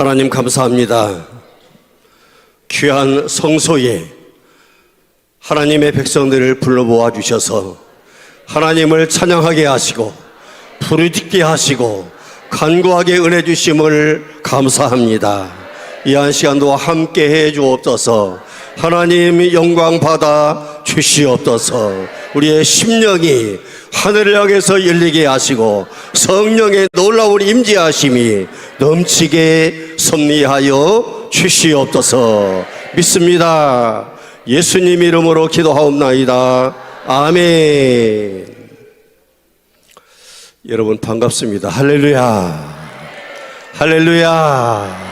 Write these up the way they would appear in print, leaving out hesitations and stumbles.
하나님 감사합니다. 귀한 성소에 하나님의 백성들을 불러 모아 주셔서 하나님을 찬양하게 하시고 부르짖게 하시고 간구하게 은혜 주심을 감사합니다. 이 한 시간도 함께 해 주옵소서. 하나님 영광 받아 주시옵소서. 우리의 심령이 하늘을 향해서 열리게 하시고 성령의 놀라운 임재하심이 넘치게 섭리하여 주시옵소서. 믿습니다. 예수님 이름으로 기도하옵나이다. 아멘. 여러분 반갑습니다. 할렐루야. 할렐루야.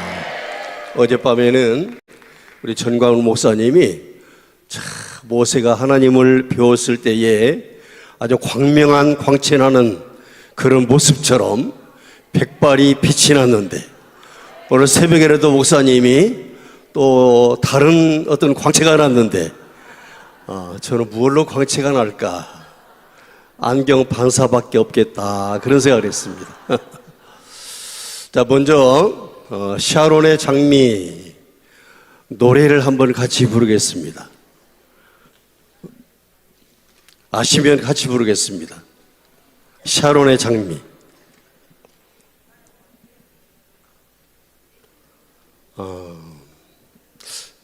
어젯밤에는 우리 전광훈 목사님이 모세가 하나님을 배웠을 때에 아주 광명한 광채나는 그런 모습처럼 백발이 빛이 났는데, 오늘 새벽에라도 목사님이 또 다른 어떤 광채가 났는데, 저는 무엇로 광채가 날까? 안경 반사밖에 없겠다, 그런 생각을 했습니다. 자, 먼저 샤론의 장미 노래를 한번 같이 부르겠습니다. 아시면 같이 부르겠습니다. 샤론의 장미.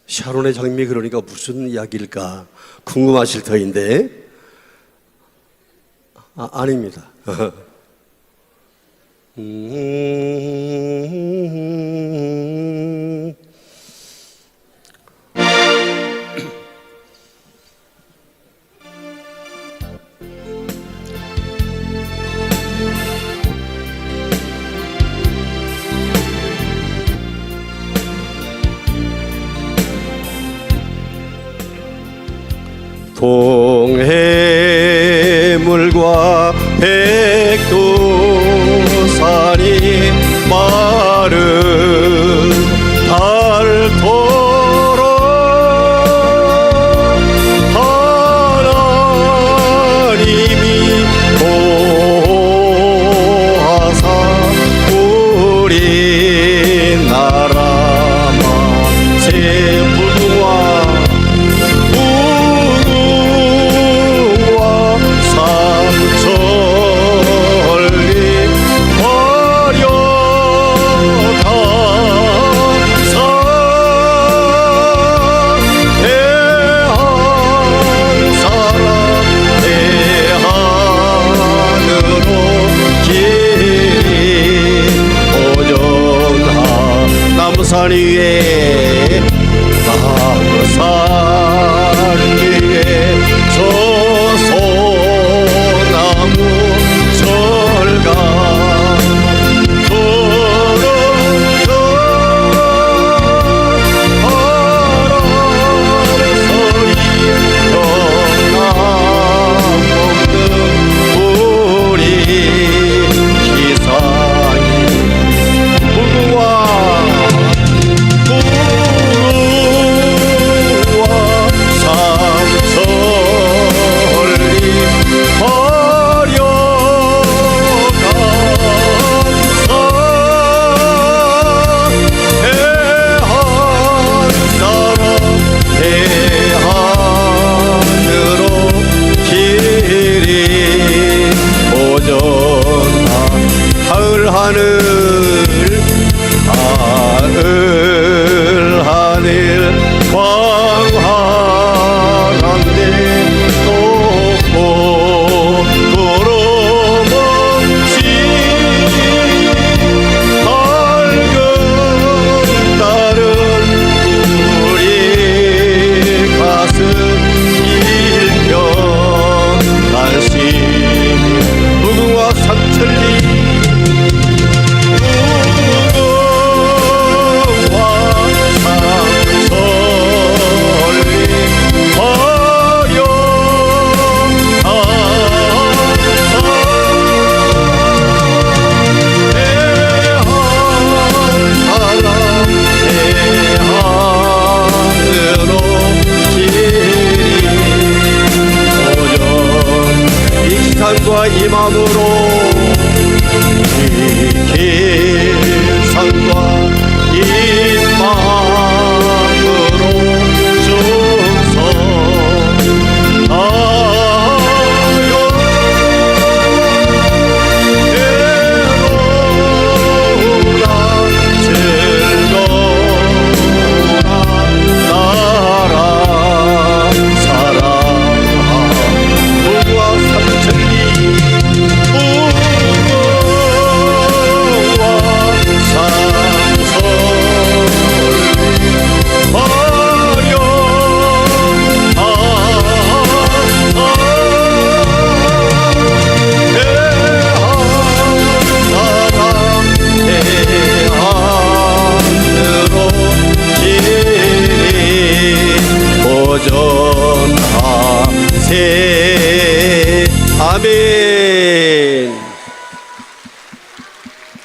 샤론의 장미 그러니까 무슨 이야기일까 궁금하실 터인데, 아닙니다. 동해물과 백두산이 마른 닳도록 하나님이 보호하사 우리나라 만세 무궁화 산 위에 나무산 위에 소소나무 절간 그런저 바람소리 전남 없는 우리 기상이 무궁화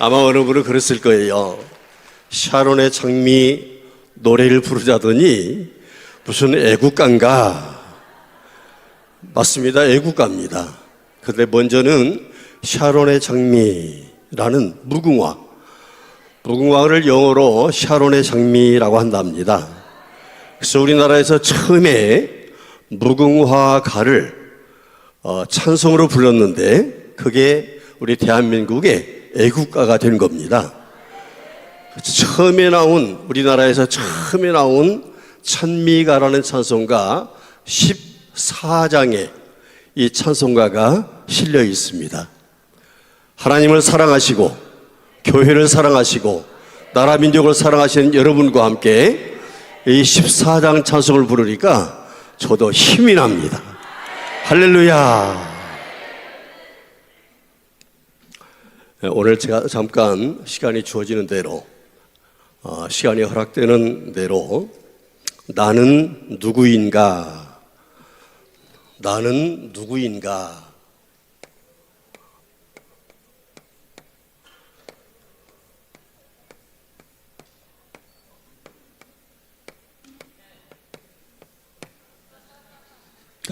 아마 어느 분은 그랬을 거예요. 샤론의 장미 노래를 부르자더니 무슨 애국가인가? 맞습니다. 애국가입니다. 근데 먼저는 샤론의 장미라는 무궁화를 영어로 샤론의 장미라고 한답니다. 그래서 우리나라에서 처음에 무궁화가를 찬송으로 불렀는데 그게 우리 대한민국의 애국가가 된 겁니다. 우리나라에서 처음에 나온 찬미가라는 찬송가 14장에 이 찬송가가 실려 있습니다. 하나님을 사랑하시고 교회를 사랑하시고 나라 민족을 사랑하시는 여러분과 함께 이 14장 찬송을 부르니까 저도 힘이 납니다. 할렐루야. 오늘 제가 잠깐 시간이 주어지는 대로 시간이 허락되는 대로 나는 누구인가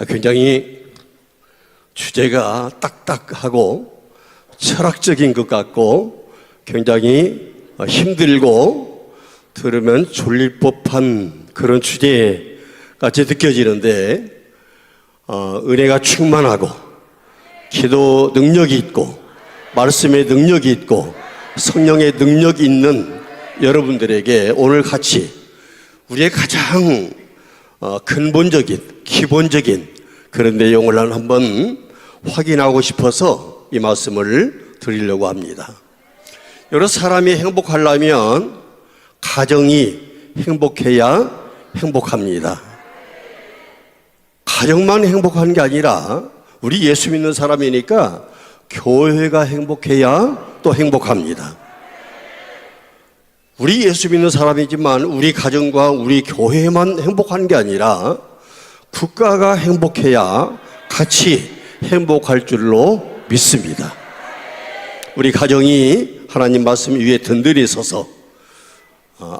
굉장히 주제가 딱딱하고 철학적인 것 같고 굉장히 힘들고 들으면 졸릴 법한 그런 주제같이 느껴지는데 은혜가 충만하고 기도 능력이 있고 말씀의 능력이 있고 성령의 능력이 있는 여러분들에게 오늘 같이 우리의 가장 근본적인 기본적인 그런 내용을 한번 확인하고 싶어서 이 말씀을 드리려고 합니다. 여러 사람이 행복하려면 가정이 행복해야 행복합니다. 가정만 행복한 게 아니라 우리 예수 믿는 사람이니까 교회가 행복해야 또 행복합니다. 우리 예수 믿는 사람이지만 우리 가정과 우리 교회만 행복한 게 아니라 국가가 행복해야 같이 행복할 줄로 믿습니다. 우리 가정이 하나님 말씀 위에 든든히 서서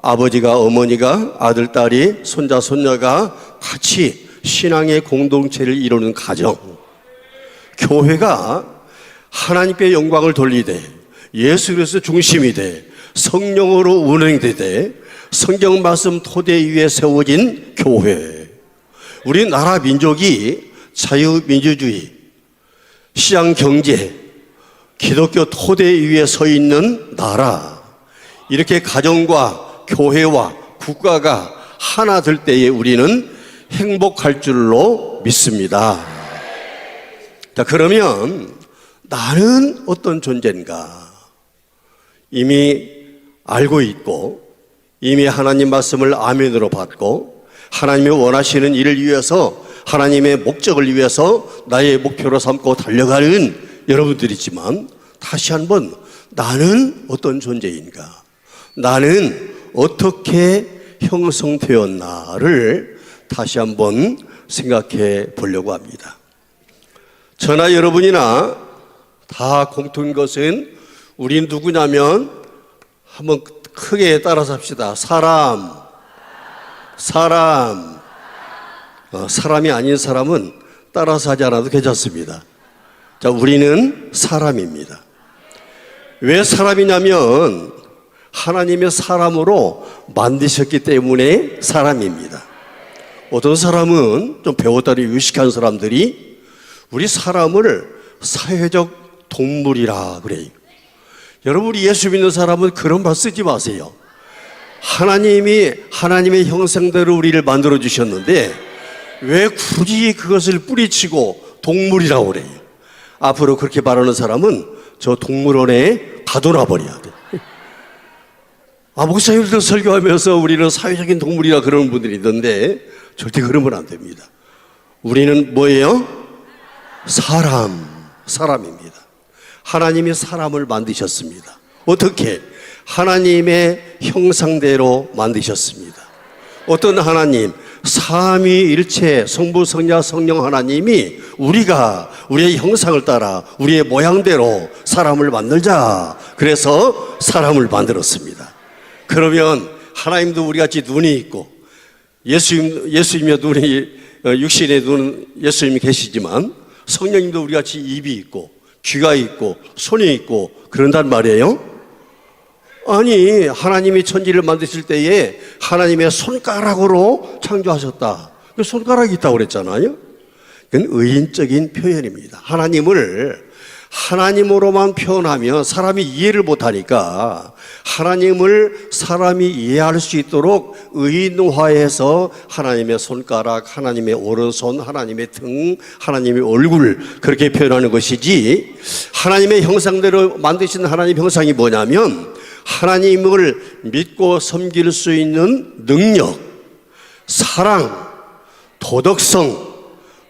아버지가 어머니가 아들 딸이 손자 손녀가 같이 신앙의 공동체를 이루는 가정, 교회가 하나님께 영광을 돌리되 예수 그리스도 중심이 돼 성령으로 운행되되 성경 말씀 토대 위에 세워진 교회, 우리 나라 민족이 자유민주주의, 시장경제, 기독교 토대 위에 서 있는 나라, 이렇게 가정과 교회와 국가가 하나 될 때에 우리는 행복할 줄로 믿습니다. 자, 그러면 나는 어떤 존재인가? 이미 알고 있고 이미 하나님 말씀을 아멘으로 받고 하나님이 원하시는 일을 위해서 하나님의 목적을 위해서 나의 목표로 삼고 달려가는 여러분들이지만 다시 한번 나는 어떤 존재인가? 나는 어떻게 형성되었나를 다시 한번 생각해 보려고 합니다. 저나 여러분이나 다 공통인 것은 우린 누구냐면 한번 크게 따라서 합시다. 사람이 아닌 사람은 따라서 하지 않아도 괜찮습니다. 자, 우리는 사람입니다. 왜 사람이냐면 하나님의 사람으로 만드셨기 때문에 사람입니다. 어떤 사람은 좀 배웠다리 유식한 사람들이 우리 사람을 사회적 동물이라 그래요. 여러분, 우리 예수 믿는 사람은 그런 말 쓰지 마세요. 하나님이 하나님의 형상대로 우리를 만들어 주셨는데 왜 굳이 그것을 뿌리치고 동물이라고 그래요? 앞으로 그렇게 말하는 사람은 저 동물원에 가둬놔 버려야 돼. 목사님들 설교하면서 우리는 사회적인 동물이라 그러는 분들이 있는데 절대 그러면 안 됩니다. 우리는 뭐예요? 사람입니다. 하나님이 사람을 만드셨습니다. 어떻게? 하나님의 형상대로 만드셨습니다. 어떤 하나님? 삼위일체 성부 성자 성령 하나님이 우리의 형상을 따라 우리의 모양대로 사람을 만들자. 그래서 사람을 만들었습니다. 그러면 하나님도 우리같이 눈이 있고 예수님의 눈이 육신의 눈 예수님이 계시지만 성령님도 우리같이 입이 있고 귀가 있고 손이 있고 그런단 말이에요. 아니, 하나님이 천지를 만드실 때에 하나님의 손가락으로 창조하셨다. 그 손가락이 있다고 그랬잖아요. 그건 의인적인 표현입니다. 하나님을 하나님으로만 표현하면 사람이 이해를 못하니까 하나님을 사람이 이해할 수 있도록 의인화해서 하나님의 손가락, 하나님의 오른손, 하나님의 등, 하나님의 얼굴 그렇게 표현하는 것이지, 하나님의 형상대로 만드신 하나님 형상이 뭐냐면 하나님을 믿고 섬길 수 있는 능력, 사랑, 도덕성,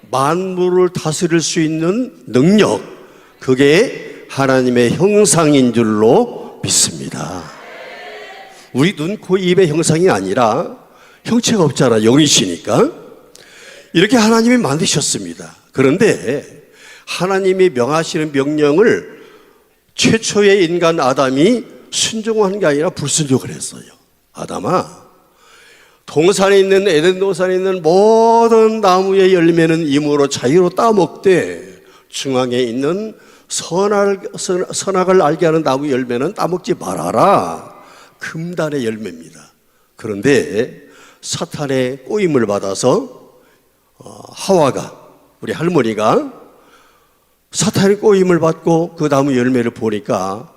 만물을 다스릴 수 있는 능력, 그게 하나님의 형상인 줄로 믿습니다. 우리 눈, 코, 입의 형상이 아니라 형체가 없잖아. 영이시니까. 이렇게 하나님이 만드셨습니다. 그런데 하나님이 명하시는 명령을 최초의 인간 아담이 순종한 게 아니라 불순종을 했어요. 아담아, 동산에 있는 에덴 동산에 있는 모든 나무의 열매는 임으로 자유로 따먹되 중앙에 있는 선악을 알게 하는 나무 열매는 따먹지 말아라. 금단의 열매입니다. 그런데 사탄의 꼬임을 받아서 하와가, 우리 할머니가 사탄의 꼬임을 받고 그 나무 열매를 보니까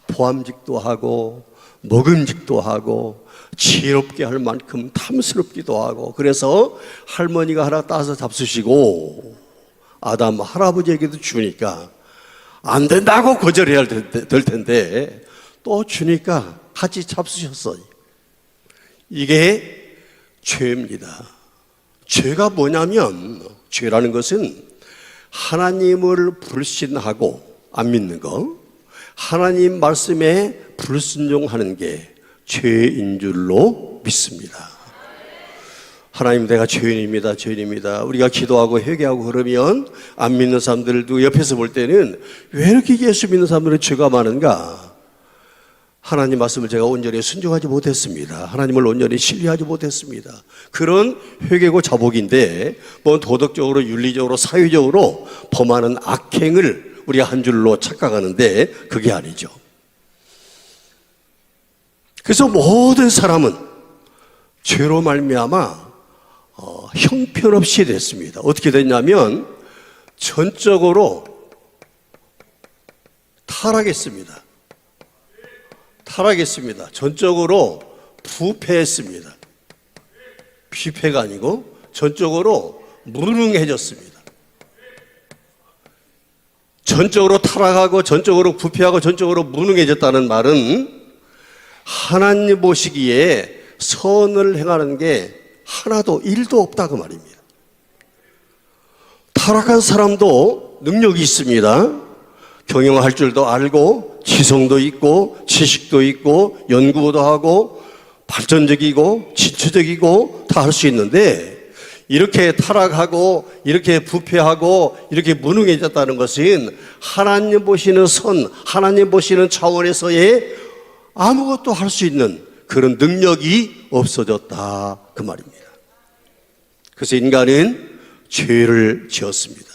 보암직도 하고 먹음직도 하고 지혜롭게 할 만큼 탐스럽기도 하고, 그래서 할머니가 하나 따서 잡수시고 아담 할아버지에게도 주니까 안 된다고 거절해야 될 텐데 또 주니까 같이 잡수셨어요. 이게 죄입니다. 죄가 뭐냐면, 죄라는 것은 하나님을 불신하고 안 믿는 거, 하나님 말씀에 불순종하는 게 죄인 줄로 믿습니다. 하나님, 내가 죄인입니다. 죄인입니다. 우리가 기도하고 회개하고 그러면 안 믿는 사람들도 옆에서 볼 때는 왜 이렇게 예수 믿는 사람들은 죄가 많은가? 하나님 말씀을 제가 온전히 순종하지 못했습니다. 하나님을 온전히 신뢰하지 못했습니다. 그런 회개고 자복인데, 뭐 도덕적으로, 윤리적으로, 사회적으로 범하는 악행을 우리가 한 줄로 착각하는데 그게 아니죠. 그래서 모든 사람은 죄로 말미암아 형편없이 됐습니다. 어떻게 됐냐면 전적으로 타락했습니다. 전적으로 부패했습니다. 비패가 아니고 전적으로 무능해졌습니다. 전적으로 타락하고 전적으로 부패하고 전적으로 무능해졌다는 말은 하나님 보시기에 선을 행하는 게 하나도 일도 없다 그 말입니다. 타락한 사람도 능력이 있습니다. 경영할 줄도 알고 지성도 있고 지식도 있고 연구도 하고 발전적이고 진취적이고 다 할 수 있는데, 이렇게 타락하고 이렇게 부패하고 이렇게 무능해졌다는 것은 하나님 보시는 선, 하나님 보시는 차원에서의 아무것도 할 수 있는 그런 능력이 없어졌다 그 말입니다. 그래서 인간은 죄를 지었습니다.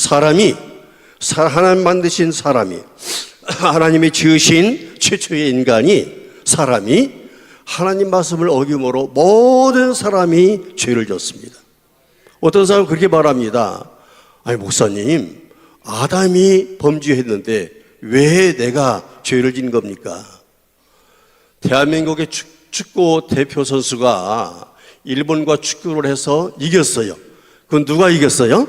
하나님 만드신 사람이, 하나님이 지으신 최초의 인간이, 사람이 하나님 말씀을 어김으로 모든 사람이 죄를 졌습니다. 어떤 사람은 그렇게 말합니다. 아니 목사님, 아담이 범죄했는데 왜 내가 죄를 진 겁니까? 대한민국의 축구 대표 선수가 일본과 축구를 해서 이겼어요. 그건 누가 이겼어요?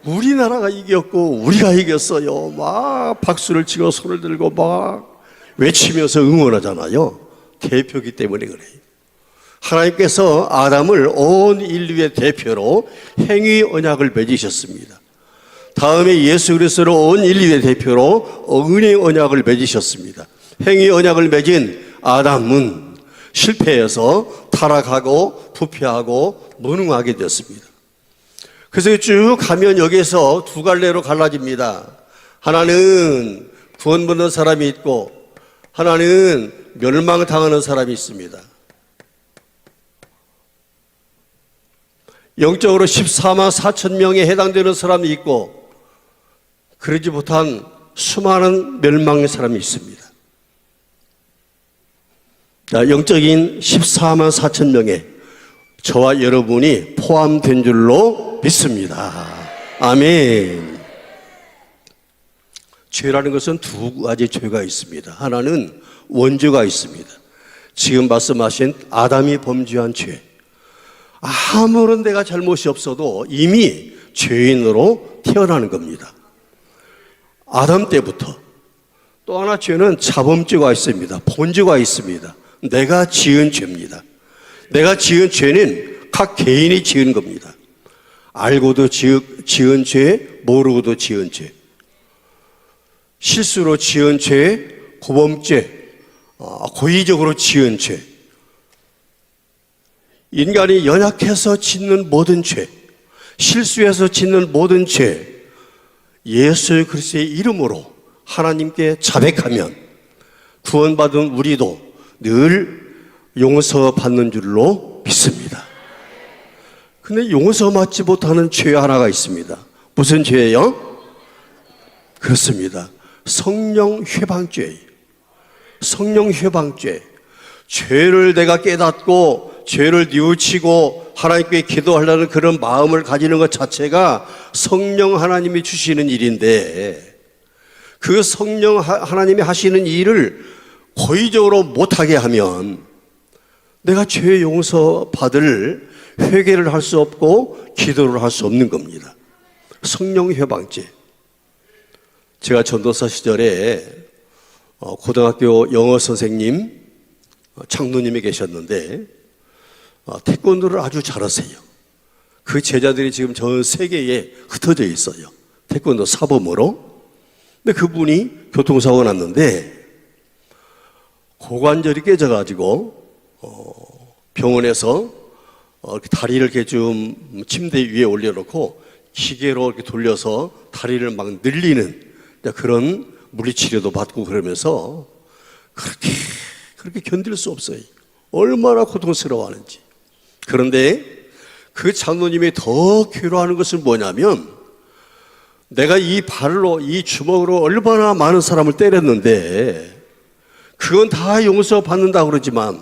우리나라가 이겼고 우리가 이겼어요. 막 박수를 치고 손을 들고 막 외치면서 응원하잖아요. 대표이기 때문에 그래요. 하나님께서 아담을 온 인류의 대표로 행위 언약을 맺으셨습니다. 다음에 예수 그리스도로 온 인류의 대표로 은혜 언약을 맺으셨습니다. 행위 언약을 맺은 아담은 실패해서 타락하고 부패하고 무능하게 되었습니다. 그래서 쭉 가면 여기에서 두 갈래로 갈라집니다. 하나는 구원받는 사람이 있고 하나는 멸망당하는 사람이 있습니다. 영적으로 14만 4천 명에 해당되는 사람이 있고 그러지 못한 수많은 멸망의 사람이 있습니다. 자, 영적인 14만 4천 명에 저와 여러분이 포함된 줄로 믿습니다. 아멘. 죄라는 것은 두 가지 죄가 있습니다. 하나는 원죄가 있습니다. 지금 말씀하신 아담이 범죄한 죄. 아무런 내가 잘못이 없어도 이미 죄인으로 태어나는 겁니다. 아담 때부터. 또 하나 죄는 자범죄가 있습니다. 본죄가 있습니다. 내가 지은 죄입니다. 내가 지은 죄는 각 개인이 지은 겁니다. 알고도 지은 죄, 모르고도 지은 죄. 실수로 지은 죄, 고범죄, 고의적으로 지은 죄. 인간이 연약해서 짓는 모든 죄, 실수해서 짓는 모든 죄, 예수 그리스도의 이름으로 하나님께 자백하면 구원받은 우리도 늘 용서받는 줄로 믿습니다. 근데 용서받지 못하는 죄 하나가 있습니다. 무슨 죄예요? 그렇습니다. 성령 회방죄예요. 성령 회방죄. 죄를 내가 깨닫고 죄를 뉘우치고 하나님께 기도하려는 그런 마음을 가지는 것 자체가 성령 하나님이 주시는 일인데 그 성령 하나님이 하시는 일을 고의적으로 못하게 하면 내가 죄 용서 받을 회개를 할 수 없고 기도를 할 수 없는 겁니다. 성령 회방죄. 제가 전도사 시절에 고등학교 영어 선생님 장로님이 계셨는데 태권도를 아주 잘하세요. 그 제자들이 지금 전 세계에 흩어져 있어요. 태권도 사범으로. 근데 그분이 교통사고 났는데 고관절이 깨져가지고 병원에서 다리를 이렇게 좀 침대 위에 올려놓고 기계로 이렇게 돌려서 다리를 막 늘리는 그런 물리치료도 받고 그러면서 그렇게 견딜 수 없어요. 얼마나 고통스러워하는지. 그런데 그 장로님이 더 괴로워하는 것은 뭐냐면 내가 이 발로 이 주먹으로 얼마나 많은 사람을 때렸는데 그건 다 용서받는다고 그러지만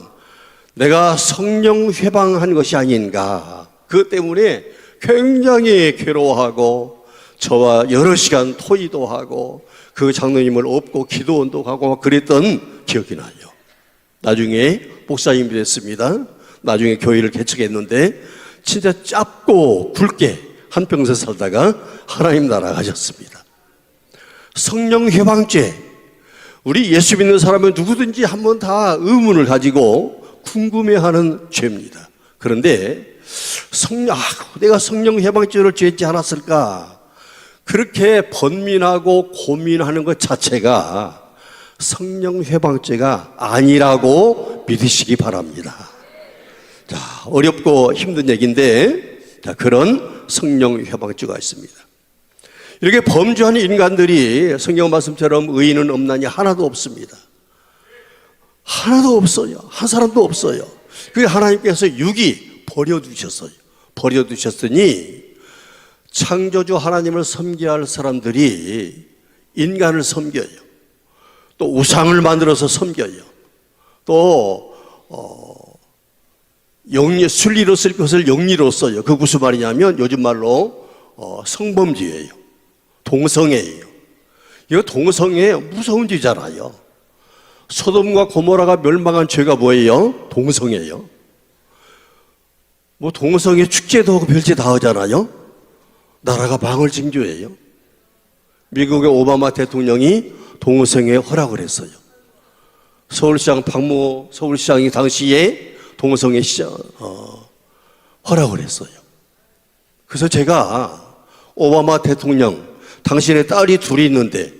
내가 성령 회방한 것이 아닌가. 그것 때문에 굉장히 괴로워하고 저와 여러 시간 토의도 하고 그 장로님을 업고 기도원도 가고 그랬던 기억이 나요. 나중에 목사님이 됐습니다. 나중에 교회를 개척했는데 진짜 짧고 굵게 한평생 살다가 하나님 나라 가셨습니다. 성령 회방죄. 우리 예수 믿는 사람은 누구든지 한번 다 의문을 가지고 궁금해하는 죄입니다. 그런데 내가 성령 회방죄를 죄지 않았을까? 그렇게 번민하고 고민하는 것 자체가 성령 회방죄가 아니라고 믿으시기 바랍니다. 자, 어렵고 힘든 얘기인데 그런 성령 회방죄가 있습니다. 이렇게 범죄하는 인간들이 성경 말씀처럼 의인은 없나니 하나도 없습니다. 하나도 없어요. 한 사람도 없어요. 그게 하나님께서 유기 버려두셨어요. 버려두셨으니 창조주 하나님을 섬겨야 할 사람들이 인간을 섬겨요. 또 우상을 만들어서 섬겨요. 또 순리로 쓸 것을 영리로 써요. 그게 무슨 말이냐면 요즘 말로 성범죄예요. 동성애예요. 이거 동성애 무서운 죄잖아요. 소돔과 고모라가 멸망한 죄가 뭐예요? 동성애예요. 뭐 동성애 축제도 하고 별짓 다 하잖아요. 나라가 망할 징조예요. 미국의 오바마 대통령이 동성애에 허락을 했어요. 서울시장 박모 서울시장이 당시에 동성애 허락을 했어요. 그래서 제가 오바마 대통령 당신의 딸이 둘이 있는데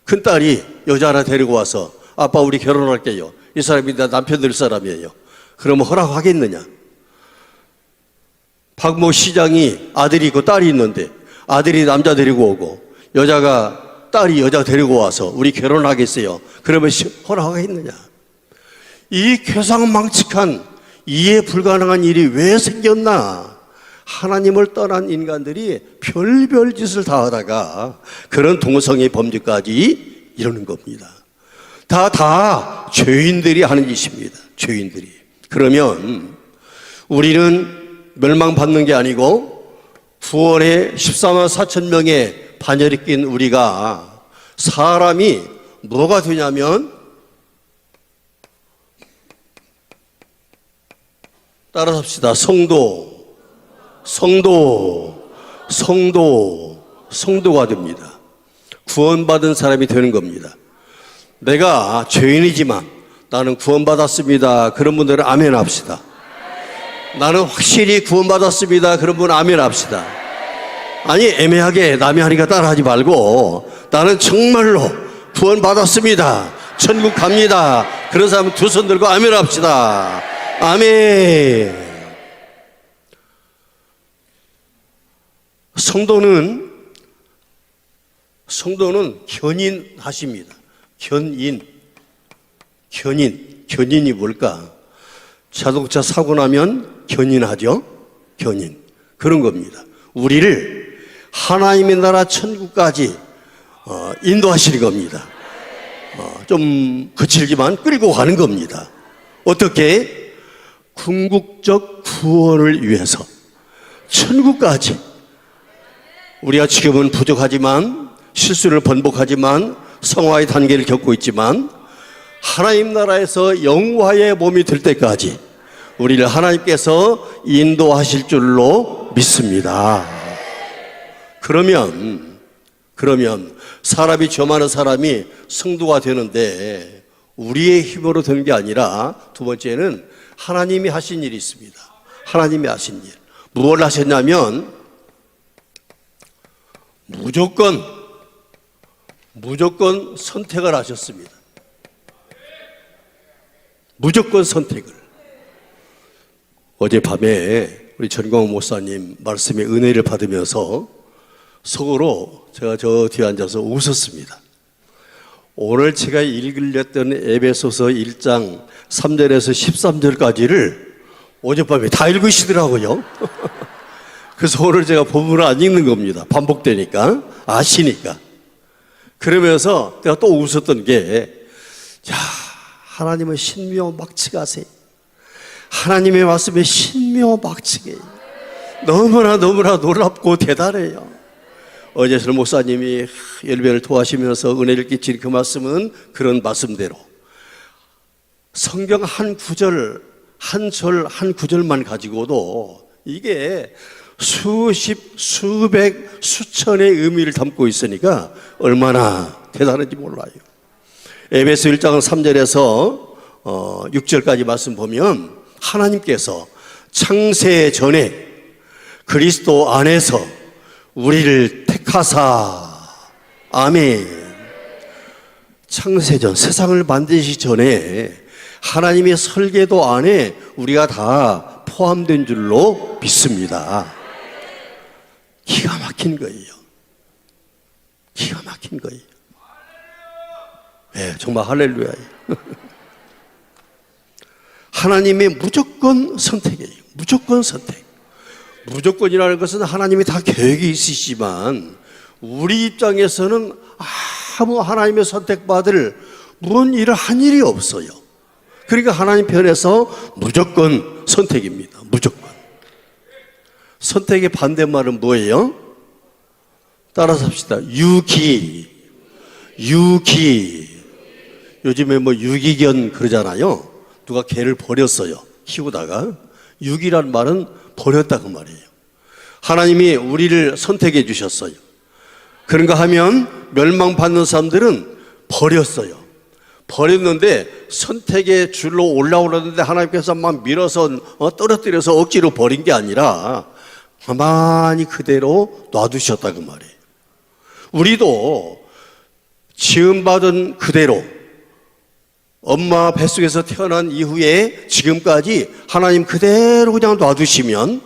큰딸이 여자 하나 데리고 와서 아빠 우리 결혼할게요. 이 사람이 나 남편 될 사람이에요. 그러면 허락하겠느냐? 박모 시장이 아들이 있고 딸이 있는데 아들이 남자 데리고 오고 딸이 여자 데리고 와서 우리 결혼하겠어요. 그러면 허락하겠느냐? 이 괴상망측한 이해 불가능한 일이 왜 생겼나? 하나님을 떠난 인간들이 별별 짓을 다 하다가 그런 동성애 범죄까지 이러는 겁니다. 다 죄인들이 하는 짓입니다. 죄인들이. 그러면 우리는 멸망받는 게 아니고 구원의 14만 4천 명의 반열이 낀 우리가 사람이 뭐가 되냐면 따라서 합시다. 성도가 됩니다. 구원받은 사람이 되는 겁니다. 내가 죄인이지만 나는 구원받았습니다. 그런 분들은 아멘 합시다. 나는 확실히 구원받았습니다. 그런 분은 아멘 합시다. 아니 애매하게 남이 하니까 따라하지 말고 나는 정말로 구원받았습니다. 천국 갑니다. 그런 사람은 두 손 들고 아멘 합시다. 아멘. 성도는 견인하십니다. 견인이 뭘까? 자동차 사고 나면 견인하죠? 견인. 그런 겁니다. 우리를 하나님의 나라 천국까지 인도하시는 겁니다. 좀 거칠지만 끌고 가는 겁니다. 어떻게? 궁극적 구원을 위해서 천국까지. 우리가 지금은 부족하지만 실수를 번복하지만 성화의 단계를 겪고 있지만 하나님 나라에서 영화의 몸이 될 때까지 우리를 하나님께서 인도하실 줄로 믿습니다. 그러면 사람이 저 많은 사람이 성도가 되는데 우리의 힘으로 되는 게 아니라 두 번째는 하나님이 하신 일이 있습니다. 하나님이 하신 일. 무엇을 하셨냐면 무조건 선택을 하셨습니다. 무조건 선택을. 어젯밤에 우리 전광훈 목사님 말씀에 은혜를 받으면서 속으로 제가 저 뒤에 앉아서 웃었습니다. 오늘 제가 읽으렸던 에베소서 1장 3절에서 13절까지를 어젯밤에 다 읽으시더라고요. 그래서 오늘 제가 본문을 안 읽는 겁니다. 반복되니까, 아시니까. 그러면서 내가 또 웃었던 게, 자, 하나님은 신묘막측하세요. 하나님의 말씀에 신묘막측해요. 너무나 놀랍고 대단해요. 어제 설 목사님이 열배를 토하시면서 은혜를 끼친 그 말씀은 그런 말씀대로 성경 한 구절, 한 절, 한 구절만 가지고도 이게 수십, 수백, 수천의 의미를 담고 있으니까 얼마나 대단한지 몰라요. 에베소 1장 3절에서 6절까지 말씀 보면 하나님께서 창세 전에 그리스도 안에서 우리를 택하사, 아멘. 창세전, 세상을 만드시기 전에 하나님의 설계도 안에 우리가 다 포함된 줄로 믿습니다. 기가 막힌 거예요. 기가 막힌 거예요. 네, 정말 할렐루야예요. 하나님의 무조건 선택이에요. 무조건 선택. 무조건이라는 것은 하나님이 다 계획이 있으시지만 우리 입장에서는 아무 하나님의 선택받을 무슨 일을 한 일이 없어요. 그러니까 하나님 편에서 무조건 선택입니다. 무조건. 선택의 반대말은 뭐예요? 따라서 합시다. 유기. 요즘에 뭐 유기견 그러잖아요. 누가 개를 버렸어요. 키우다가. 유기란 말은 버렸다 그 말이에요. 하나님이 우리를 선택해 주셨어요. 그런가 하면 멸망받는 사람들은 버렸어요. 버렸는데 선택의 줄로 올라오려는데 하나님께서 막 밀어서 떨어뜨려서 억지로 버린 게 아니라 가만히 그대로 놔두셨다 그 말이에요. 우리도 지음받은 그대로 엄마 뱃속에서 태어난 이후에 지금까지 하나님 그대로 그냥 놔두시면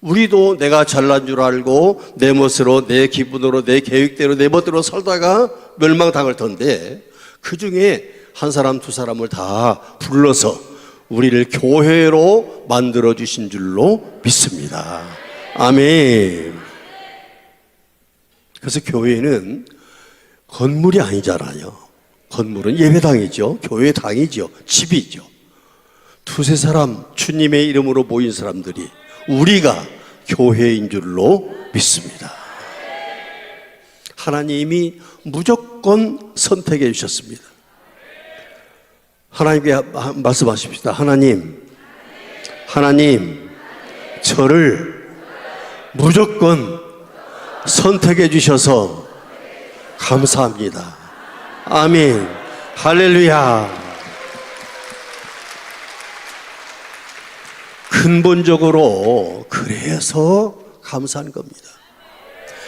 우리도 내가 잘난 줄 알고 내 멋으로 내 기분으로 내 계획대로 내 멋대로 살다가 멸망당할 텐데, 그 중에 한 사람 두 사람을 다 불러서 우리를 교회로 만들어 주신 줄로 믿습니다. 아멘. 그래서 교회는 건물이 아니잖아요. 건물은 예배당이죠. 교회당이죠. 집이죠. 두세 사람 주님의 이름으로 모인 사람들이 우리가 교회인 줄로 믿습니다. 하나님이 무조건 선택해 주셨습니다. 하나님께 말씀하십시다. 하나님, 저를 무조건 선택해 주셔서 감사합니다. 아멘. 할렐루야. 근본적으로 그래서 감사한 겁니다.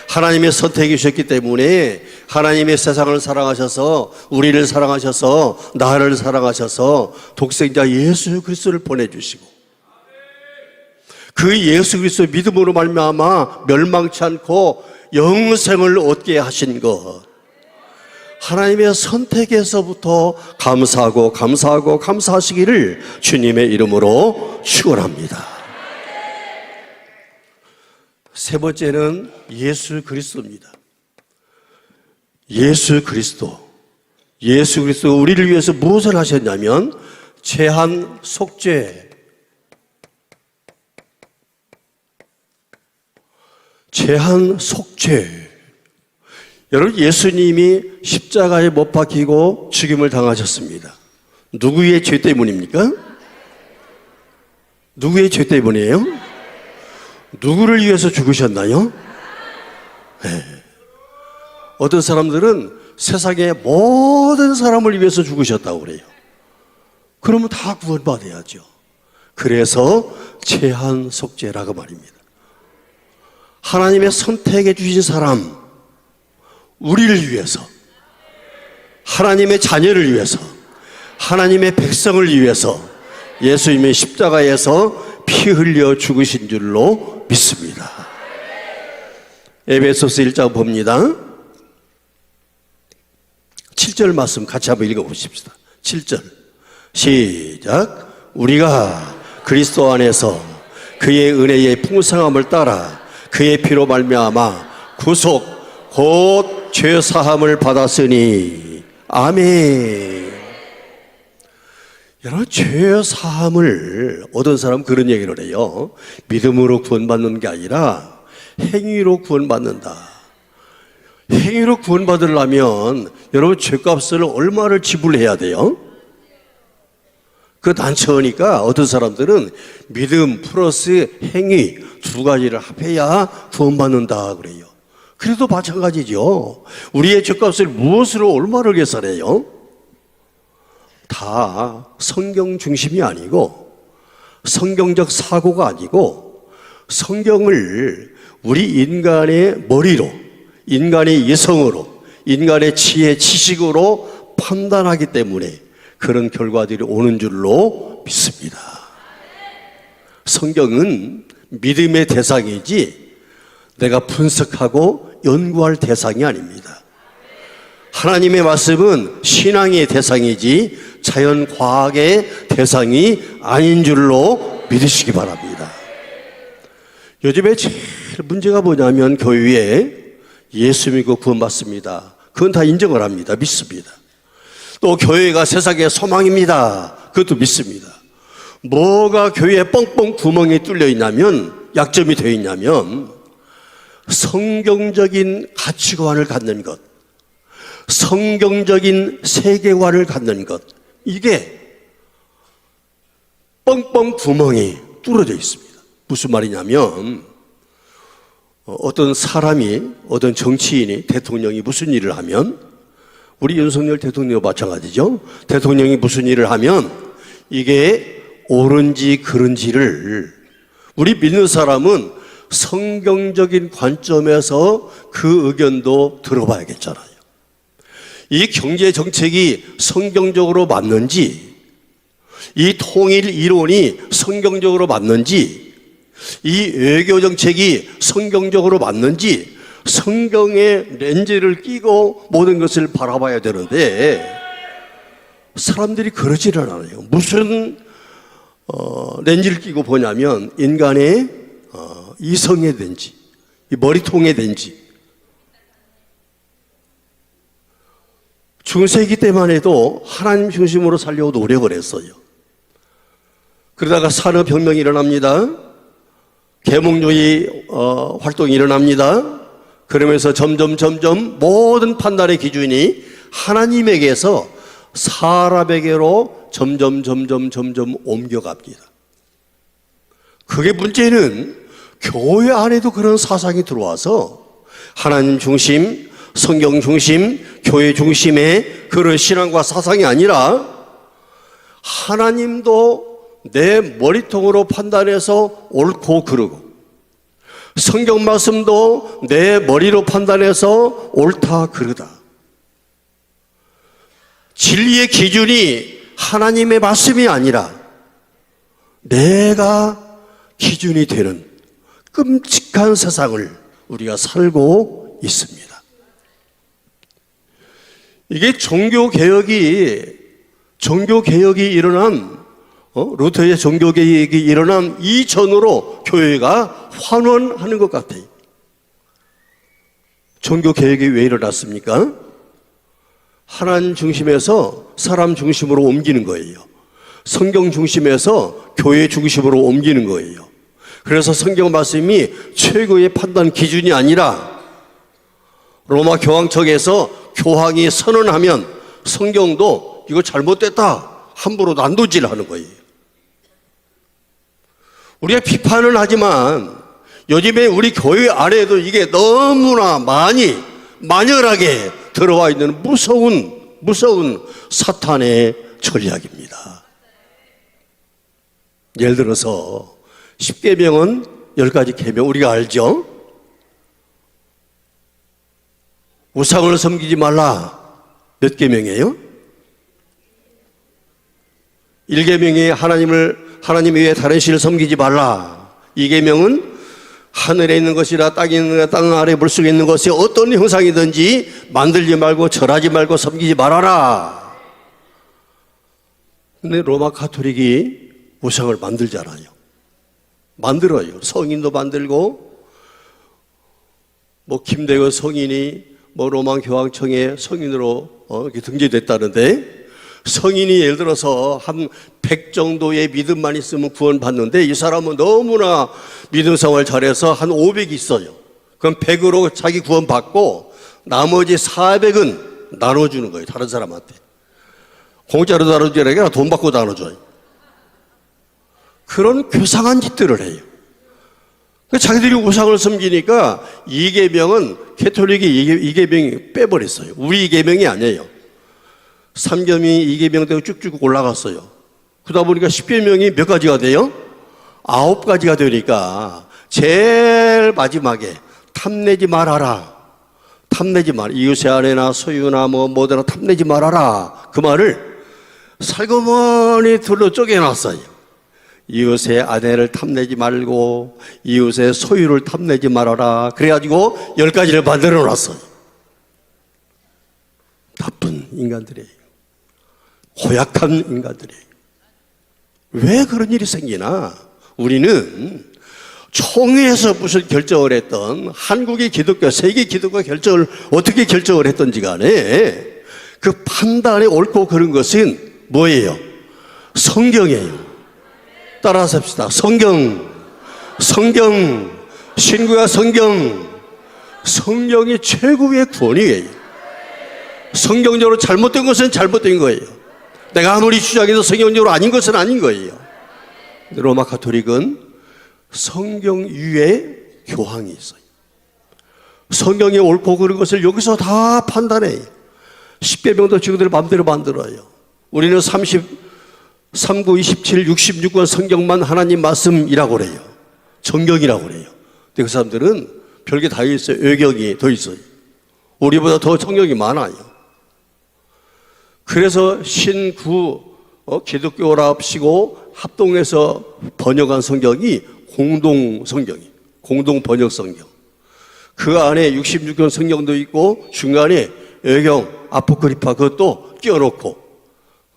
하나님의 선택이 주셨기 때문에 하나님의 세상을 사랑하셔서 우리를 사랑하셔서 나를 사랑하셔서 독생자 예수 그리스도를 보내주시고 그 예수 그리스도 믿음으로 말미암아 멸망치 않고 영생을 얻게 하신 것, 하나님의 선택에서부터 감사하시기를 주님의 이름으로 축원합니다. 세 번째는 예수 그리스도입니다. 예수 그리스도 우리를 위해서 무엇을 하셨냐면 제한 속죄, 여러분, 예수님이 십자가에 못 박히고 죽임을 당하셨습니다. 누구의 죄 때문입니까? 누구의 죄 때문이에요? 누구를 위해서 죽으셨나요? 네. 어떤 사람들은 세상의 모든 사람을 위해서 죽으셨다고 그래요. 그러면 다 구원받아야죠. 그래서 제한속죄라고 말입니다. 하나님의 선택해 주신 사람, 우리를 위해서, 하나님의 자녀를 위해서, 하나님의 백성을 위해서 예수님의 십자가에서 피 흘려 죽으신 줄로 믿습니다. 에베소서 1장 봅니다. 7절 말씀 같이 한번 읽어보십시다. 7절 시작. 우리가 그리스도 안에서 그의 은혜의 풍성함을 따라 그의 피로 말미암아 구속 곧 죄사함을 받았으니 아멘. 여러분, 죄사함을 얻은 사람 그런 얘기를 해요. 믿음으로 구원받는 게 아니라 행위로 구원받는다. 행위로 구원받으려면 여러분 죄값을 얼마를 지불해야 돼요? 그 난처하니까 어떤 사람들은 믿음 플러스 행위 두 가지를 합해야 구원받는다 그래요. 그래도 마찬가지죠. 우리의 죄값을 무엇으로 얼마를 계산해요? 다 성경 중심이 아니고 성경적 사고가 아니고 성경을 우리 인간의 머리로, 인간의 이성으로, 인간의 지혜, 지식으로 판단하기 때문에 그런 결과들이 오는 줄로 믿습니다. 성경은 믿음의 대상이지 내가 분석하고 연구할 대상이 아닙니다. 하나님의 말씀은 신앙의 대상이지 자연과학의 대상이 아닌 줄로 믿으시기 바랍니다. 요즘에 제일 문제가 뭐냐면 교회에 예수 믿고 구원받습니다. 그건 다 인정을 합니다. 믿습니다. 또 교회가 세상의 소망입니다. 그것도 믿습니다. 뭐가 교회에 뻥뻥 구멍이 뚫려 있냐면, 약점이 되어 있냐면 성경적인 가치관을 갖는 것, 성경적인 세계관을 갖는 것, 이게 뻥뻥 구멍이 뚫어져 있습니다. 무슨 말이냐면 어떤 사람이, 어떤 정치인이, 대통령이 무슨 일을 하면, 우리 윤석열 대통령과 마찬가지죠. 대통령이 무슨 일을 하면 이게 옳은지 그른지를 우리 믿는 사람은 성경적인 관점에서 그 의견도 들어봐야겠잖아요. 이 경제 정책이 성경적으로 맞는지, 이 통일 이론이 성경적으로 맞는지, 이 외교 정책이 성경적으로 맞는지 성경의 렌즈를 끼고 모든 것을 바라봐야 되는데 사람들이 그러지를 않아요. 무슨 렌즈를 끼고 보냐면 인간의 이성에 렌즈, 이 머리통에 렌즈. 중세기 때만 해도 하나님 중심으로 살려고 노력을 했어요. 그러다가 산업혁명이 일어납니다. 계몽주의 활동이 일어납니다. 그러면서 점점 모든 판단의 기준이 하나님에게서 사람에게로 점점 옮겨갑니다. 그게 문제는 교회 안에도 그런 사상이 들어와서 하나님 중심, 성경 중심, 교회 중심의 그런 신앙과 사상이 아니라 하나님도 내 머리통으로 판단해서 옳고 그르고 성경 말씀도 내 머리로 판단해서 옳다 그르다. 진리의 기준이 하나님의 말씀이 아니라 내가 기준이 되는 끔찍한 세상을 우리가 살고 있습니다. 이게 종교개혁이 일어난 루터의 종교개혁이 일어난 이전으로 교회가 환원하는 것 같아요. 종교개혁이 왜 일어났습니까? 하나님 중심에서 사람 중심으로 옮기는 거예요. 성경 중심에서 교회 중심으로 옮기는 거예요. 그래서 성경 말씀이 최고의 판단 기준이 아니라 로마 교황 측에서 교황이 선언하면 성경도 이거 잘못됐다 함부로 난도질하는 거예요. 우리가 비판을 하지만 요즘에 우리 교회 안에도 이게 너무나 만연하게 들어와 있는 무서운 사탄의 전략입니다. 예를 들어서 10계명은 10가지 계명 우리가 알죠? 우상을 섬기지 말라 몇 계명이에요? 1계명이 하나님 외에 다른 신을 섬기지 말라. 2계명은 하늘에 있는 것이라 땅에 있는 것, 땅 아래 물속에 있는 것이 어떤 형상이든지 만들지 말고 절하지 말고 섬기지 말아라. 근데 로마 가톨릭이 우상을 만들잖아요. 만들어요. 성인도 만들고 김대건 성인이 로마 교황청에 성인으로 이렇게 등재됐다는데 성인이 예를 들어서 한 100 정도의 믿음만 있으면 구원받는데 이 사람은 너무나 믿음 생활 잘해서 한 500이 있어요. 그럼 100으로 자기 구원받고 나머지 400은 나눠주는 거예요. 다른 사람한테. 공짜로 나눠주는 게 아니라 돈 받고 나눠줘요. 그런 괴상한 짓들을 해요. 자기들이 우상을 섬기니까 2계명은 캐톨릭이 2계명이 빼버렸어요. 우리 2계명이 아니에요. 3계명이 2계명 되고 쭉쭉 올라갔어요. 그러다 보니까 10계명이 몇 가지가 돼요? 9가지가 되니까 제일 마지막에 탐내지 말아라. 탐내지 말. 이웃의 아내나 소유나 뭐더나 탐내지 말아라. 그 말을 살그머니 둘로 쪼개놨어요. 이웃의 아내를 탐내지 말고 이웃의 소유를 탐내지 말아라. 그래가지고 10가지를 만들어 놨어요. 나쁜 인간들이에요. 고약한 인간들이에요. 왜 그런 일이 생기나? 우리는 총회에서 무슨 결정을 했던 한국의 기독교, 세계 기독교 결정을 어떻게 결정을 했던지 간에 그 판단에 옳고 그른 것은 뭐예요? 성경이에요. 따라서 합시다. 성경, 신구약 성경이 최고의 권위예요. 성경적으로 잘못된 것은 잘못된 거예요. 내가 아무리 주장해도 성경적으로 아닌 것은 아닌 거예요. 로마 가톨릭은 성경 위에 교황이 있어요. 성경이 옳고 그른 것을 여기서 다 판단해요. 10계명도 지그들 마음대로 만들어요. 우리는 39, 27, 66권 성경만 하나님 말씀이라고 그래요. 정경이라고 그래요. 근데 그 사람들은 별게 다 있어요. 외경이 더 있어요. 우리보다 더 성경이 많아요. 그래서 신구 기독교랍시고 합동해서 번역한 성경이 공동 성경이, 공동 번역 성경. 그 안에 66권 성경도 있고 중간에 외경 아포크리파 그것도 끼워놓고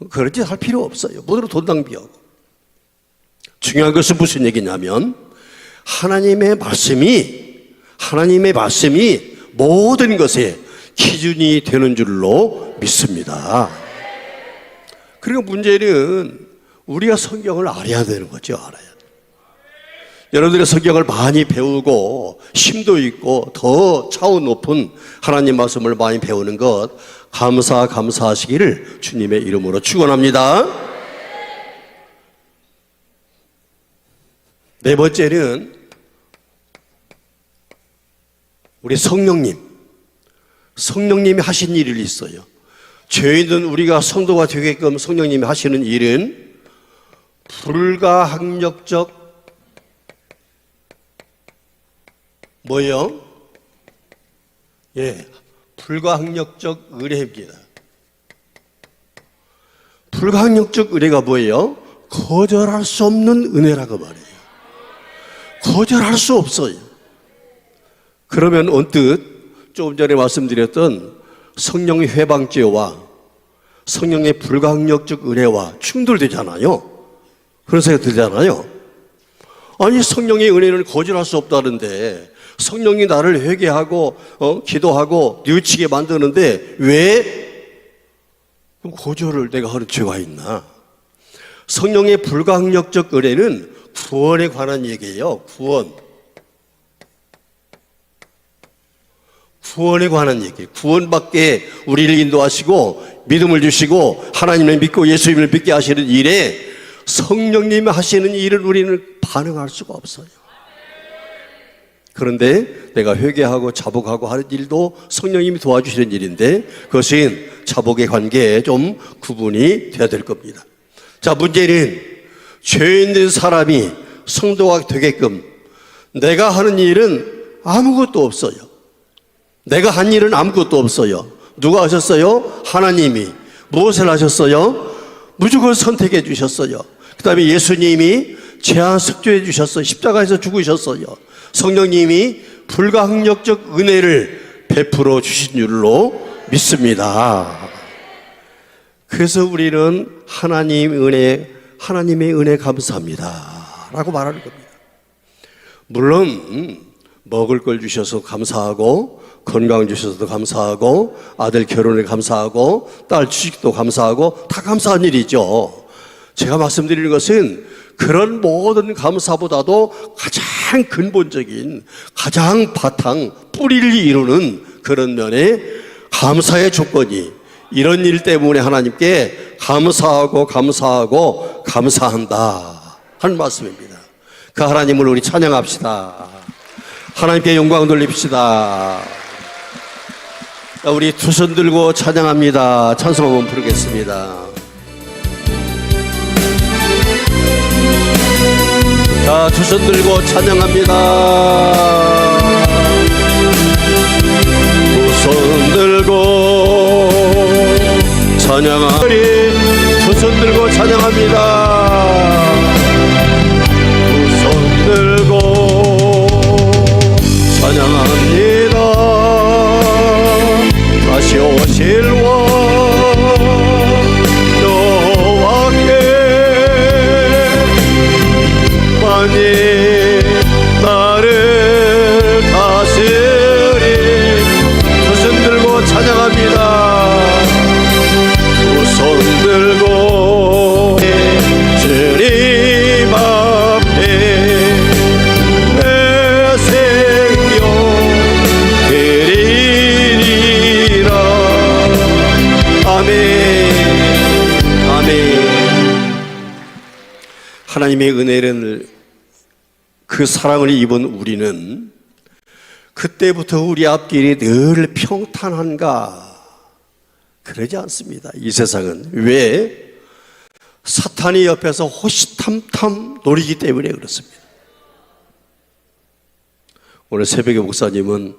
그런 짓 할 필요 없어요. 뭐로 돈 낭비하고. 중요한 것은 무슨 얘기냐면 하나님의 말씀이 모든 것의 기준이 되는 줄로 믿습니다. 그리고 문제는 우리가 성경을 알아야 되는 거죠. 알아야 돼요. 여러분들이 성경을 많이 배우고 심도 있고 더 차원 높은 하나님 말씀을 많이 배우는 것 감사하시기를 주님의 이름으로 축원합니다. 네 번째는 우리 성령님이 하신 일이 있어요. 죄인은 우리가 성도가 되게끔 성령님이 하시는 일은 불가항력적 뭐예요? 불가항력적 은혜입니다. 불가항력적 은혜가 뭐예요? 거절할 수 없는 은혜라고 말해요. 거절할 수 없어요. 그러면 언뜻 조금 전에 말씀드렸던 성령의 회방죄와 성령의 불가항력적 은혜와 충돌되잖아요. 그런 생각이 들잖아요. 아니 성령의 은혜는 거절할 수 없다는데 성령이 나를 회개하고 기도하고 뉘우치게 만드는데 왜 거절을 내가 하는 죄가 있나? 성령의 불가항력적 은혜는 구원에 관한 얘기예요. 구원에 관한 얘기. 구원받게 우리를 인도하시고 믿음을 주시고 하나님을 믿고 예수님을 믿게 하시는 일에 성령님이 하시는 일을 우리는 반응할 수가 없어요. 그런데 내가 회개하고 자복하고 하는 일도 성령님이 도와주시는 일인데 그것은 자복의 관계에 좀 구분이 돼야 될 겁니다. 자, 문제는 죄 있는 사람이 성도가 되게끔 내가 하는 일은 아무것도 없어요. 내가 한 일은 아무것도 없어요. 누가 하셨어요? 하나님이. 무엇을 하셨어요? 무조건 선택해 주셨어요. 그 다음에 예수님이 죄안 속죄해 주셨어요. 십자가에서 죽으셨어요. 성령님이 불가항력적 은혜를 베풀어 주신 줄로 믿습니다. 그래서 우리는 하나님의 은혜 감사합니다 라고 말하는 겁니다. 물론 먹을 걸 주셔서 감사하고 건강 주셔서도 감사하고 아들 결혼에 감사하고 딸 취직도 감사하고 다 감사한 일이죠. 제가 말씀드리는 것은 그런 모든 감사보다도 가장 근본적인 가장 바탕 뿌리를 이루는 그런 면에 감사의 조건이 이런 일 때문에 하나님께 감사한다 하는 말씀입니다. 그 하나님을 우리 찬양합시다. 하나님께 영광 돌립시다. 우리 두 손 들고 찬양합니다. 찬송 한번 부르겠습니다. 자, 두 손 들고 찬양합니다. 두 손 들고 찬양하리. 두 손 들고 찬양합니다. 두 손 들고 찬양합니다. 다시 오실 왕 여호와께 만일 나를 다스리. 두 손 들고 찬양합니다. 두 손 들고 주님 앞에 내 생명 드리리라. 아멘. 아멘. 하나님의 은혜를 그 사랑을 입은 우리는 그때부터 우리 앞길이 늘 평탄한가? 그러지 않습니다. 이 세상은. 왜? 사탄이 옆에서 호시탐탐 노리기 때문에 그렇습니다. 오늘 새벽에 목사님은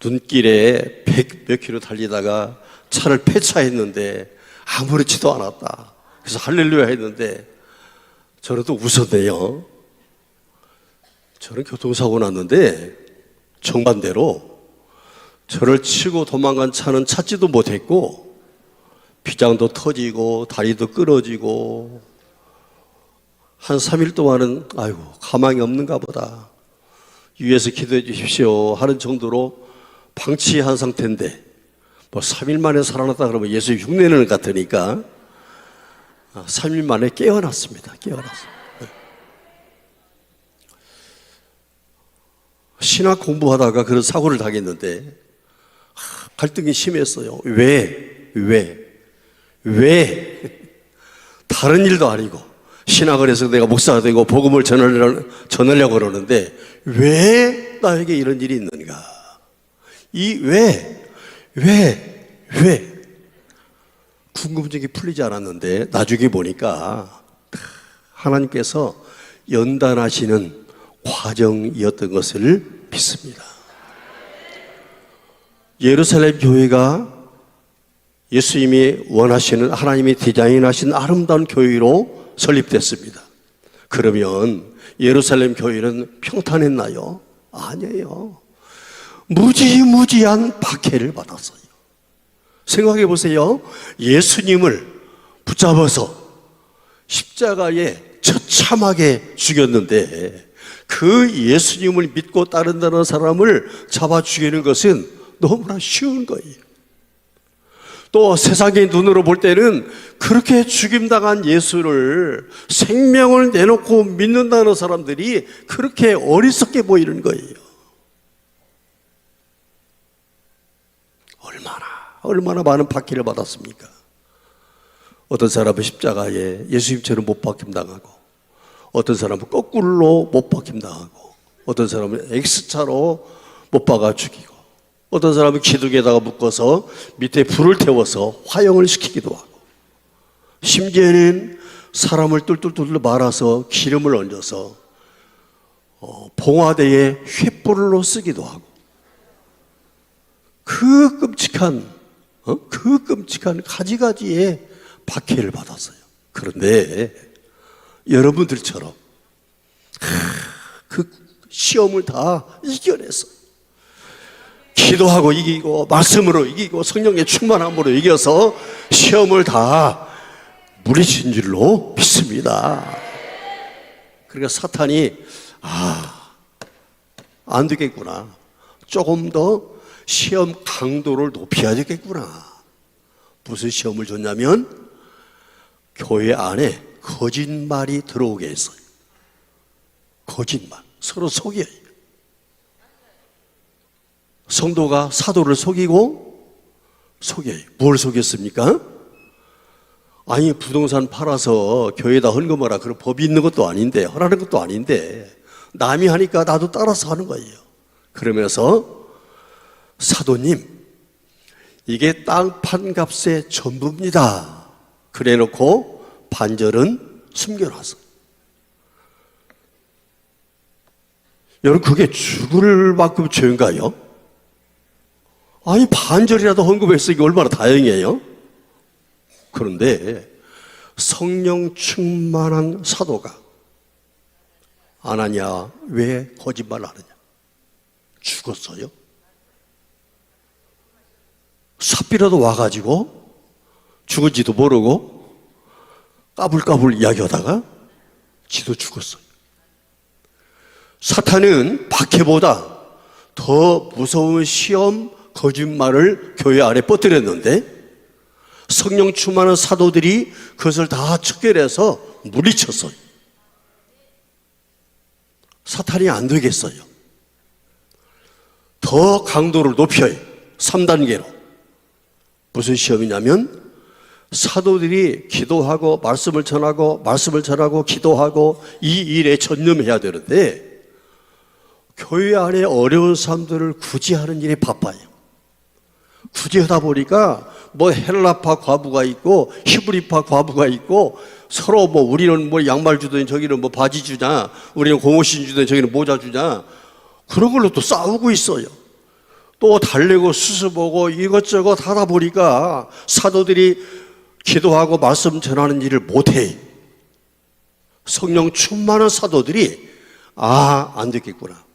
눈길에 100몇 킬로 달리다가 차를 폐차했는데 아무렇지도 않았다. 그래서 할렐루야 했는데 저는 또 웃었네요. 저는 교통사고 났는데 정반대로 저를 치고 도망간 차는 찾지도 못했고 비장도 터지고 다리도 끊어지고 한 3일 동안은 아이고 가망이 없는가 보다, 위에서 기도해 주십시오 하는 정도로 방치한 상태인데 뭐 3일 만에 살아났다 그러면 예수 흉내내는 것 같으니까 3일 만에 깨어났습니다. 깨어났어요. 신학 공부하다가 그런 사고를 당했는데 갈등이 심했어요. 왜? 다른 일도 아니고 신학을 해서 내가 목사가 되고 복음을 전하려고 그러는데 왜 나에게 이런 일이 있는가? 이 왜? 궁금증이 풀리지 않았는데 나중에 보니까 하나님께서 연단하시는 과정이었던 것을 믿습니다. 예루살렘 교회가 예수님이 원하시는, 하나님이 디자인하신 아름다운 교회로 설립됐습니다. 그러면 예루살렘 교회는 평탄했나요? 아니에요. 무지무지한 박해를 받았어요. 생각해 보세요. 예수님을 붙잡아서 십자가에 처참하게 죽였는데 그 예수님을 믿고 따른다는 사람을 잡아 죽이는 것은 너무나 쉬운 거예요. 또 세상의 눈으로 볼 때는 그렇게 죽임당한 예수를 생명을 내놓고 믿는다는 사람들이 그렇게 어리석게 보이는 거예요. 얼마나 많은 박해를 받았습니까? 어떤 사람은 십자가에 예수님처럼 못 박힘당하고, 어떤 사람은 거꾸로 못 박힘당하고, 어떤 사람은 X차로 못 박아 죽이고, 어떤 사람은 기둥에다가 묶어서 밑에 불을 태워서 화형을 시키기도 하고, 심지어는 사람을 뚫뚫뚫 말아서 기름을 얹어서 봉화대에 횃불로 쓰기도 하고, 그 끔찍한 가지가지의 박해를 받았어요. 그런데 여러분들처럼 그 시험을 다 이겨냈어요. 기도하고 이기고 말씀으로 이기고 성령의 충만함으로 이겨서 시험을 다 물리친 줄로 믿습니다. 그러니까 사탄이 안 되겠구나, 조금 더 시험 강도를 높여야 되겠구나. 무슨 시험을 줬냐면 교회 안에 거짓말이 들어오게 했어요. 거짓말, 서로 속여요. 성도가 사도를 속여요. 뭘 속였습니까? 아니, 부동산 팔아서 교회에다 헌금하라 그런 법이 있는 것도 아닌데, 하라는 것도 아닌데 남이 하니까 나도 따라서 하는 거예요. 그러면서 사도님, 이게 땅 판값의 전부입니다. 그래 놓고 반절은 숨겨놨어. 여러분, 그게 죽을 만큼 죄인가요? 아니, 반절이라도 헌금했으니 이게 얼마나 다행이에요. 그런데 성령 충만한 사도가 안 하냐? 왜 거짓말을 하느냐? 죽었어요. 삽비라도 와가지고 죽은지도 모르고 까불까불 이야기하다가 지도 죽었어요. 사탄은 박해보다 더 무서운 시험, 거짓말을 교회 안에 뻗들였는데 성령 충만한 사도들이 그것을 다 척결해서 물리쳤어요. 사탄이 안 되겠어요. 더 강도를 높여요. 3단계로. 무슨 시험이냐면 사도들이 기도하고 말씀을 전하고 기도하고 이 일에 전념해야 되는데 교회 안에 어려운 사람들을 구제하는 일에 바빠요. 구제하다 보니까 뭐 헬라파 과부가 있고 히브리파 과부가 있고 서로 뭐 우리는 뭐 양말 주더니 저기는 뭐 바지 주냐, 우리는 고무신 주더니 저기는 모자 주냐, 그런 걸로 또 싸우고 있어요. 또 달래고 수습하고 이것저것 하다 보니까 사도들이 기도하고 말씀 전하는 일을 못해. 성령 충만한 사도들이 안 되겠구나.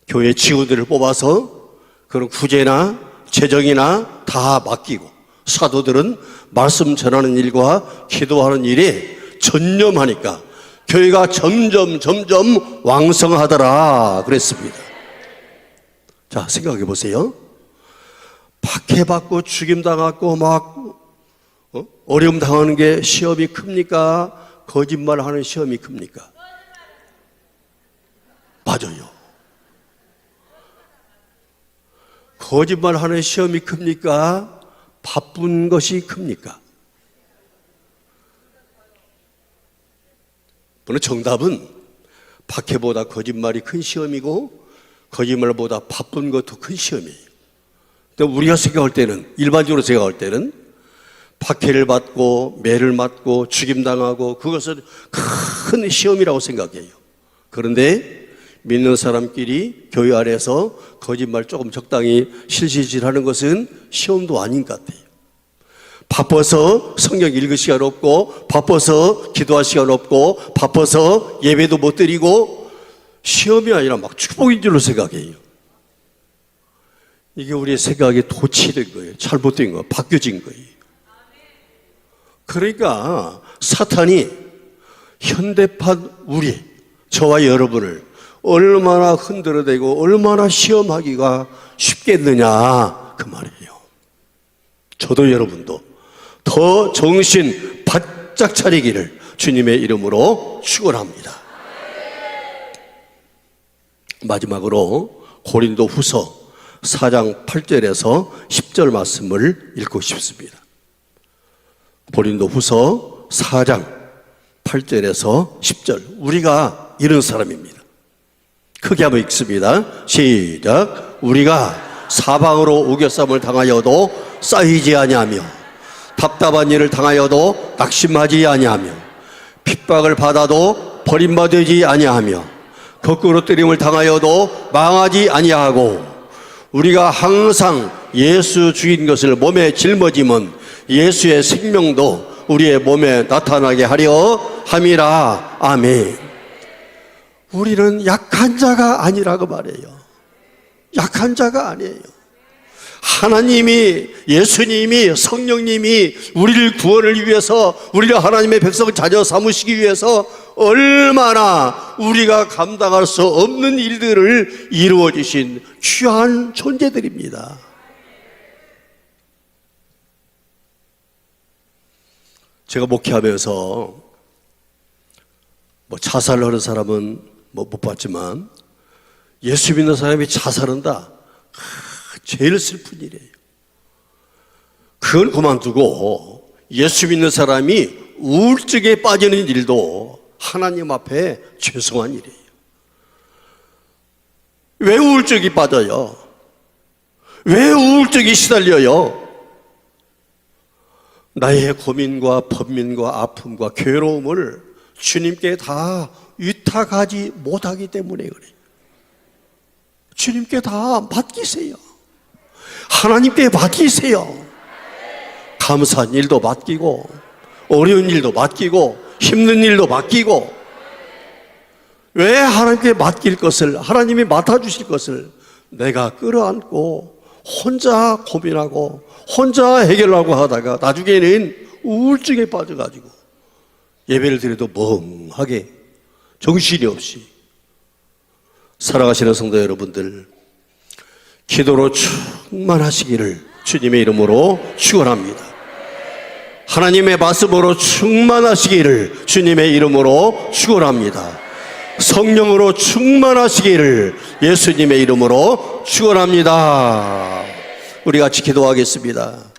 교회 직원들을 뽑아서 그런 구제나 재정이나 다 맡기고 사도들은 말씀 전하는 일과 기도하는 일에 전념하니까 교회가 점점 왕성하더라 그랬습니다. 자, 생각해 보세요. 박해받고 죽임당하고 막 어려움 당하는 게 시험이 큽니까? 거짓말하는 시험이 큽니까? 맞아요. 거짓말하는 시험이 큽니까? 바쁜 것이 큽니까? 물론 정답은 박해보다 거짓말이 큰 시험이고 거짓말보다 바쁜 것도 큰 시험이에요. 근데 우리가 생각할 때는, 일반적으로 생각할 때는 박해를 받고 매를 맞고 죽임당하고 그것은 큰 시험이라고 생각해요. 그런데 믿는 사람끼리 교회 안에서 거짓말 조금 적당히 실실실하는 것은 시험도 아닌 것 같아요. 바빠서 성경 읽을 시간 없고 바빠서 기도할 시간 없고 바빠서 예배도 못 드리고 시험이 아니라 막 축복인 줄로 생각해요. 이게 우리의 생각이 도치된 거예요. 잘못된 거예요. 바뀌어진 거예요. 그러니까 사탄이 현대판 우리, 저와 여러분을 얼마나 흔들어대고 얼마나 시험하기가 쉽겠느냐 그 말이에요. 저도 여러분도 더 정신 바짝 차리기를 주님의 이름으로 축원합니다. 마지막으로 고린도 후서 4장 8절에서 10절 말씀을 읽고 싶습니다. 고린도 후서 4장 8절에서 10절. 우리가 이런 사람입니다. 크게 한번 읽습니다. 시작. 우리가 사방으로 우겨쌈을 당하여도 쌓이지 아니하며 답답한 일을 당하여도 낙심하지 아니하며 핍박을 받아도 버림받지 아니하며 거꾸로 뜨림을 당하여도 망하지 아니하고 우리가 항상 예수 죽인 것을 몸에 짊어지면 예수의 생명도 우리의 몸에 나타나게 하려 함이라. 아멘. 우리는 약한 자가 아니라고 말해요. 약한 자가 아니에요. 하나님이, 예수님이, 성령님이 우리를 구원을 위해서, 우리를 하나님의 백성 자녀 삼으시기 위해서 얼마나 우리가 감당할 수 없는 일들을 이루어 주신 귀한 존재들입니다. 제가 목회하면서 자살을 하는 사람은 못 봤지만 예수 믿는 사람이 자살한다. 제일 슬픈 일이에요. 그걸 그만두고 예수 믿는 사람이 우울증에 빠지는 일도 하나님 앞에 죄송한 일이에요. 왜 우울증이 빠져요? 왜 우울증이 시달려요? 나의 고민과 번민과 아픔과 괴로움을 주님께 다 위탁하지 못하기 때문에 그래요. 주님께 다 맡기세요. 하나님께 맡기세요. 감사한 일도 맡기고 어려운 일도 맡기고 힘든 일도 맡기고. 왜 하나님께 맡길 것을, 하나님이 맡아주실 것을 내가 끌어안고 혼자 고민하고 혼자 해결하고 하다가 나중에는 우울증에 빠져가지고 예배를 드려도 멍하게 정신이 없이. 사랑하시는 성도 여러분들, 기도로 충만하시기를 주님의 이름으로 축원합니다. 하나님의 말씀으로 충만하시기를 주님의 이름으로 축원합니다. 성령으로 충만하시기를 예수님의 이름으로 축원합니다. 우리 같이 기도하겠습니다.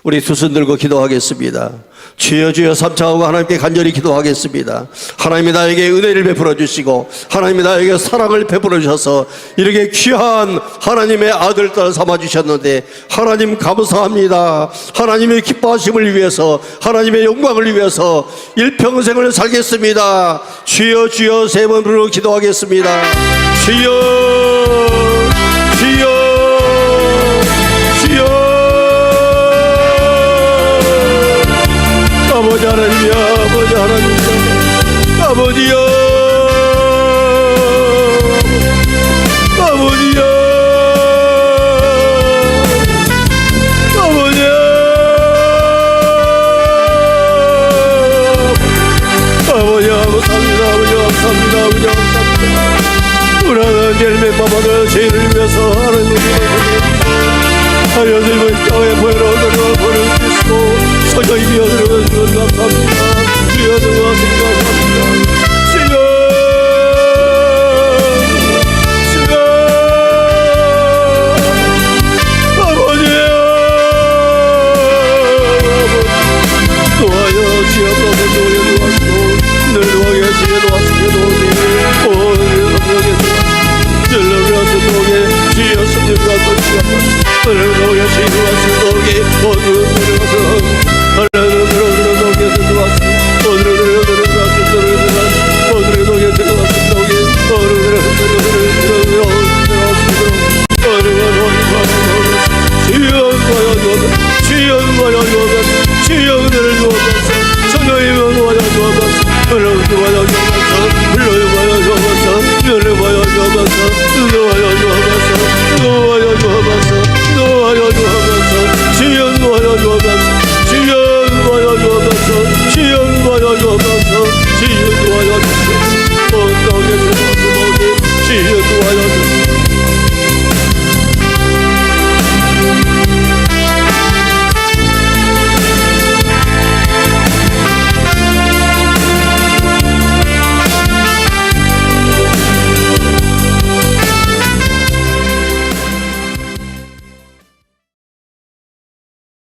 우리 두 손 들고 기도하겠습니다. 주여 주여 삼창하고 하나님께 간절히 기도하겠습니다. 하나님이 나에게 은혜를 베풀어 주시고 하나님이 나에게 사랑을 베풀어 주셔서 이렇게 귀한 하나님의 아들 딸 삼아 주셨는데 하나님 감사합니다. 하나님의 기뻐하심을 위해서, 하나님의 영광을 위해서 일평생을 살겠습니다. 주여 주여 세 번 부르고 기도하겠습니다. 주여 주여 주여 아버지 하나님이여, 아버지 하나님이여, 아버지여,